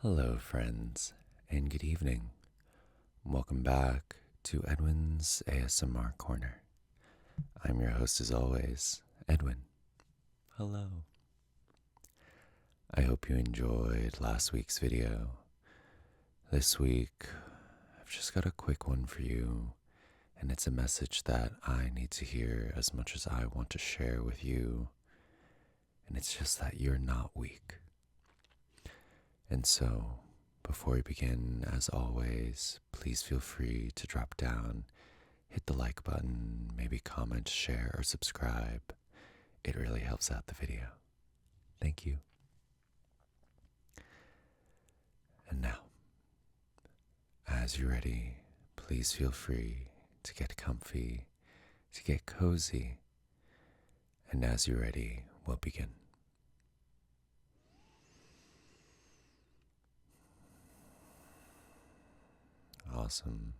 Hello, friends, and good evening. Welcome back to Edwin's ASMR Corner. I'm your host, as always, Edwin. Hello. I hope you enjoyed last week's video. This week, I've just got a quick one for you, and it's a message that I need to hear as much as I want to share with you, and it's just that you're not weak. And so, before we begin, as always, please feel free to drop down, hit the like button, maybe comment, share, or subscribe. It really helps out the video. Thank you. And now, as you're ready, please feel free to get comfy, to get cozy, and as you're ready, we'll begin. Awesome.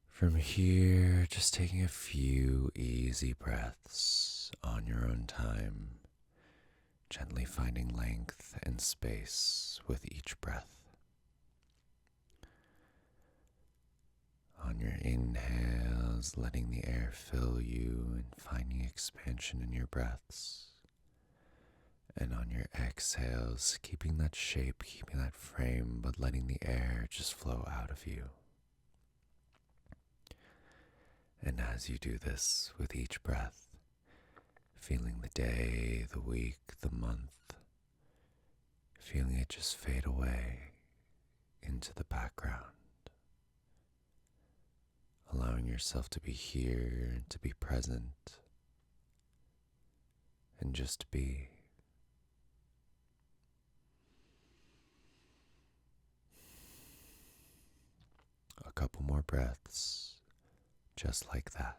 From here, just taking a few easy breaths on your own time, gently finding length and space with each breath. On your inhales, letting the air fill you and finding expansion in your breaths. And on your exhales, keeping that shape, keeping that frame, but letting the air just flow out of you. And as you do this with each breath, feeling the day, the week, the month, feeling it just fade away into the background, allowing yourself to be here, to be present, and just be. A couple more breaths, just like that.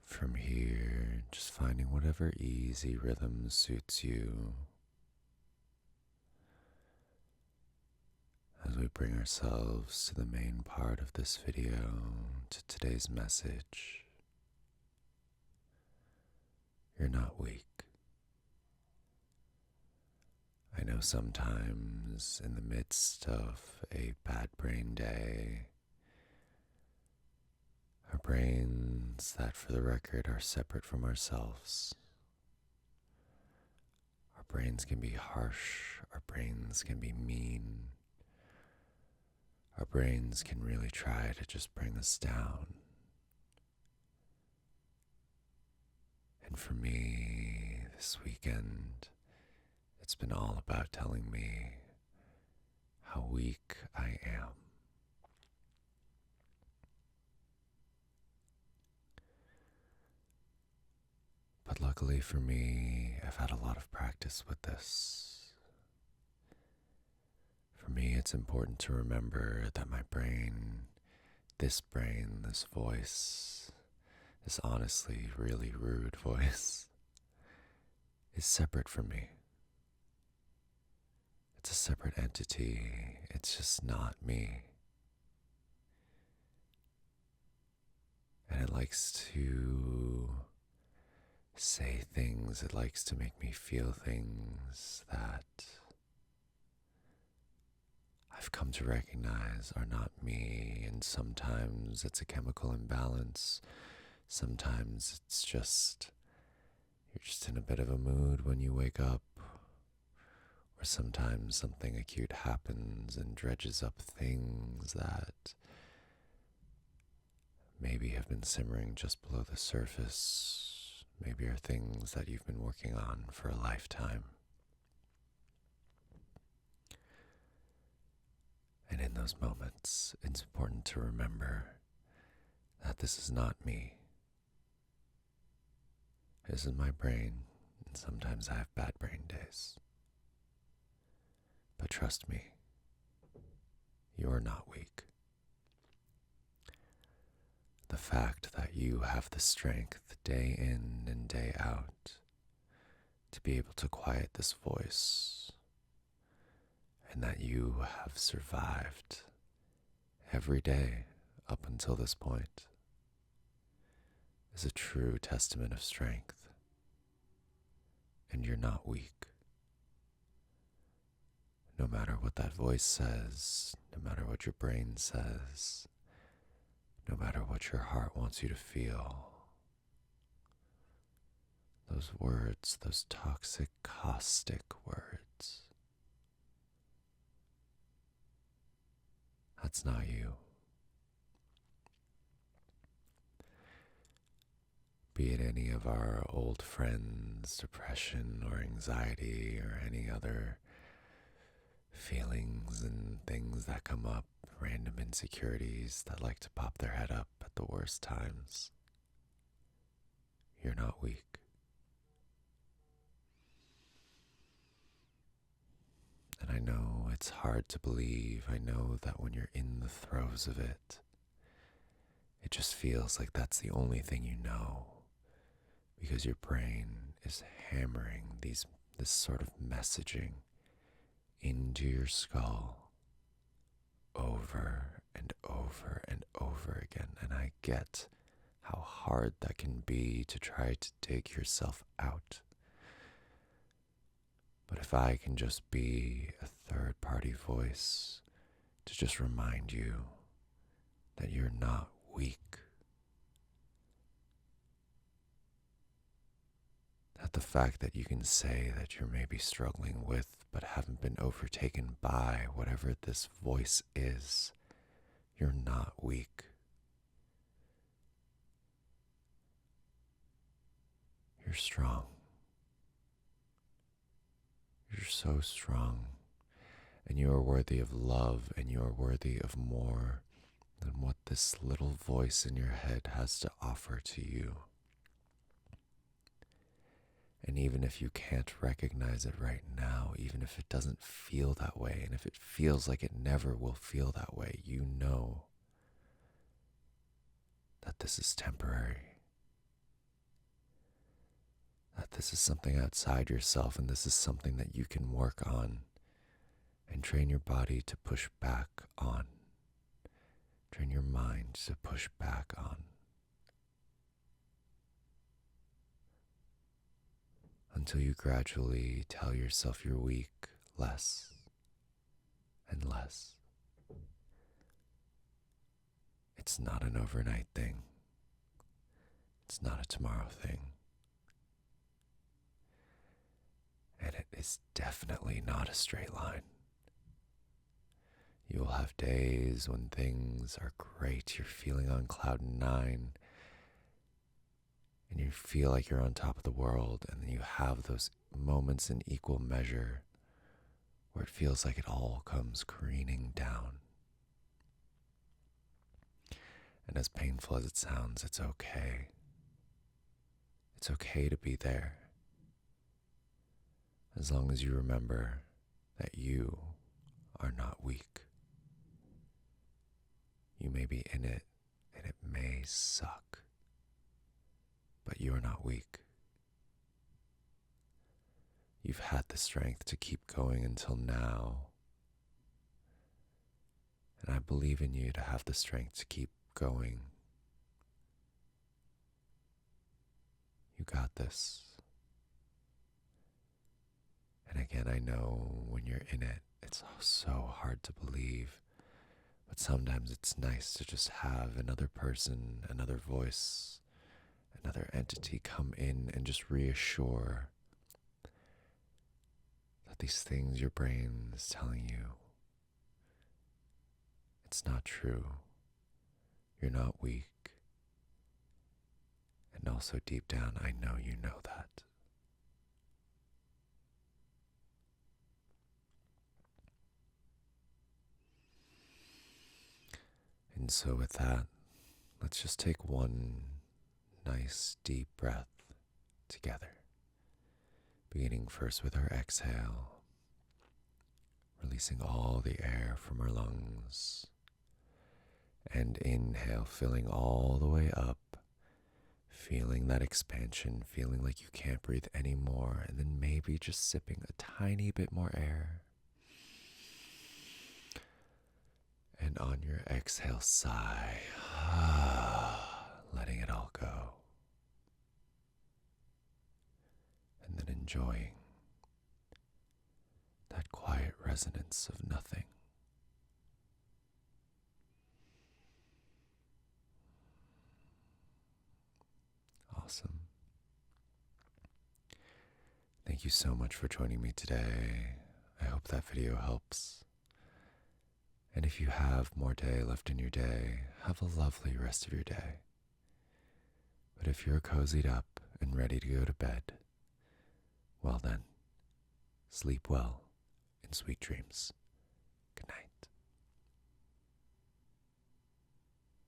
From here, just finding whatever easy rhythm suits you as we bring ourselves to the main part of this video, to today's message. You're not weak. I know sometimes in the midst of a bad brain day, our brains that, for the record, are separate from ourselves. Our brains can be harsh, our brains can be mean, our brains can really try to just bring us down. And for me, this weekend, it's been all about telling me how weak I am. But luckily for me, I've had a lot of practice with this. For me, it's important to remember that my brain, this voice, this honestly really rude voice, is separate from me. It's a separate entity. It's just not me. And it likes to say things, it likes to make me feel things that I've come to recognize are not me. And sometimes it's a chemical imbalance. Sometimes it's just, you're just in a bit of a mood when you wake up. Or sometimes something acute happens and dredges up things that maybe have been simmering just below the surface, maybe are things that you've been working on for a lifetime. And in those moments, it's important to remember that this is not me. This is my brain, and sometimes I have bad brain days. But trust me, you're not weak. the fact that you have the strength day in and day out to be able to quiet this voice, and that you have survived every day up until this point is a true testament of strength. And you're not weak. No matter what that voice says, no matter what your brain says, no matter what your heart wants you to feel, those words, those toxic, caustic words, that's not you. Be it any of our old friends, depression or anxiety or any other feelings and things that come up, random insecurities that like to pop their head up at the worst times. You're not weak. And I know it's hard to believe. I know that when you're in the throes of it, it just feels like that's the only thing you know, because your brain is hammering this sort of messaging into your skull over and over and over again. And I get how hard that can be to try to dig yourself out. But if I can just be a third-party voice to just remind you that you're not weak, that the fact that you can say that you're maybe struggling with but haven't been overtaken by whatever this voice is, you're not weak. You're strong. You're so strong, and you are worthy of love, and you are worthy of more than what this little voice in your head has to offer to you. And even if you can't recognize it right now, even if it doesn't feel that way, and if it feels like it never will feel that way, you know that this is temporary. That this is something outside yourself, and this is something that you can work on and train your body to push back on. Train your mind to push back on. Until you gradually tell yourself you're weak less and less. It's not an overnight thing. It's not a tomorrow thing. And it is definitely not a straight line. You will have days when things are great, you're feeling on cloud 9, and you feel like you're on top of the world, and then you have those moments in equal measure where it feels like it all comes careening down. And as painful as it sounds, it's okay. It's okay to be there. As long as you remember that you are not weak. You may be in it, and it may suck, but you are not weak. You've had the strength to keep going until now, and I believe in you to have the strength to keep going. You got this. And again, I know when you're in it, it's so hard to believe, but sometimes it's nice to just have another person, another voice, another entity come in and just reassure that these things your brain is telling you, it's not true. You're not weak. And also deep down, I know you know that. And so with that, let's just take one nice deep breath together. Beginning first with our exhale, releasing all the air from our lungs, And inhale, filling all the way up, feeling that expansion, feeling like you can't breathe anymore, and then maybe just sipping a tiny bit more air. And on your exhale, sigh, letting it all go. And then enjoying that quiet resonance of nothing. Awesome. Thank you so much for joining me today. I hope that video helps. And if you have more day left in your day, have a lovely rest of your day. But if you're cozied up and ready to go to bed, well then, sleep well and sweet dreams. Good night.